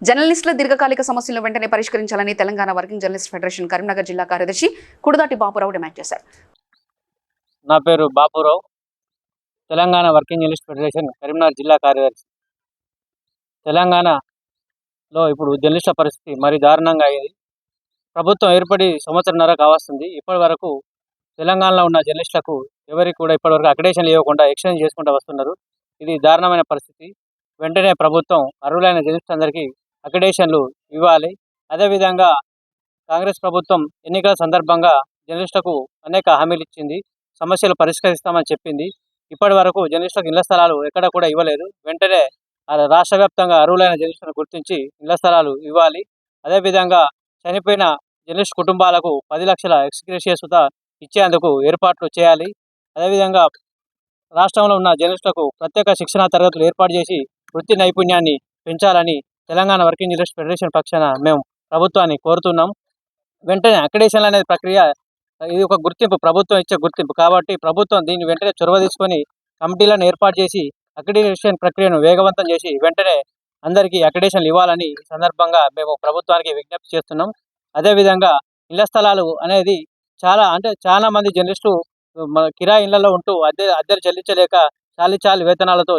జర్నలిస్టుల దీర్ఘకాలిక సమస్యలను వెంటనే పరిష్కరించాలని Telangana working journalist federation Karimnagar జిల్లా కార్యదర్శి కుడదాటి బాపురావు డిమాండ్ చేశారు. నా పేరు Bapurao, Telangana working journalist federation Karimnagar జిల్లా కార్యదర్శి. తెలంగాణలో ఇప్పుడు జర్నలిస్టుల పరిస్థితి మరి దారుణంగా అయ్యింది. ప్రభుత్వం ఏర్పడి సంవత్సరంన్నర కావస్తుంది. ఇప్పటి వరకు తెలంగాణలో ఉన్న జర్నలిస్టులకు ఎవరికి కూడా ఇప్పటివరకు అక్రిడేషన్లు ఇవ్వకుండా ఎక్స్చేంజ్ చేసుకుంటూ వస్తున్నారు. ఇది దారుణమైన పరిస్థితి. వెంటనే ప్రభుత్వం అర్హులైన జర్నలిస్టులందరికీ అక్రిడేషన్లు ఇవ్వాలి. అదేవిధంగా కాంగ్రెస్ ప్రభుత్వం ఎన్నికల సందర్భంగా జర్నలిస్టులకు అనేక హామీలు ఇచ్చింది, సమస్యలు పరిష్కరిస్తామని చెప్పింది. ఇప్పటి వరకు జర్నలిస్టులకు ఇళ్ల స్థలాలు ఎక్కడ కూడా ఇవ్వలేదు. వెంటనే రాష్ట్ర వ్యాప్తంగా అర్హులైన జర్నలిస్టులను గుర్తించి ఇళ్ల స్థలాలు ఇవ్వాలి. అదేవిధంగా చనిపోయిన జర్నలిస్ట్ కుటుంబాలకు 10 లక్షల ఎక్స్‌గ్రేషియా సుతా ఇచ్చేందుకు ఏర్పాట్లు చేయాలి. అదేవిధంగా రాష్ట్రంలో ఉన్న జర్నలిస్టులకు ప్రత్యేక శిక్షణా తరగతులు ఏర్పాటు చేసి వృత్తి నైపుణ్యాన్ని పెంచాలని తెలంగాణ వర్కింగ్ జర్నలిస్ట్ ఫెడరేషన్ పక్షాన మేము ప్రభుత్వాన్ని కోరుతున్నాం. వెంటనే అక్రిడేషన్లు అనే ప్రక్రియ ఇది ఒక గుర్తింపు, ప్రభుత్వం ఇచ్చే గుర్తింపు కాబట్టి ప్రభుత్వం దీన్ని వెంటనే చొరవ తీసుకొని కమిటీలను ఏర్పాటు చేసి అక్రిడేషన్ ప్రక్రియను వేగవంతం చేసి వెంటనే అందరికీ అక్రిడేషన్లు ఇవ్వాలని ఈ సందర్భంగా మేము ప్రభుత్వానికి విజ్ఞప్తి చేస్తున్నాం. అదేవిధంగా ఇళ్ల స్థలాలు అనేది చాలా మంది జర్నలిస్టులు కిరాయి ఇళ్లలో ఉంటూ అద్దెలు చెల్లించలేక చాలీ వేతనాలతో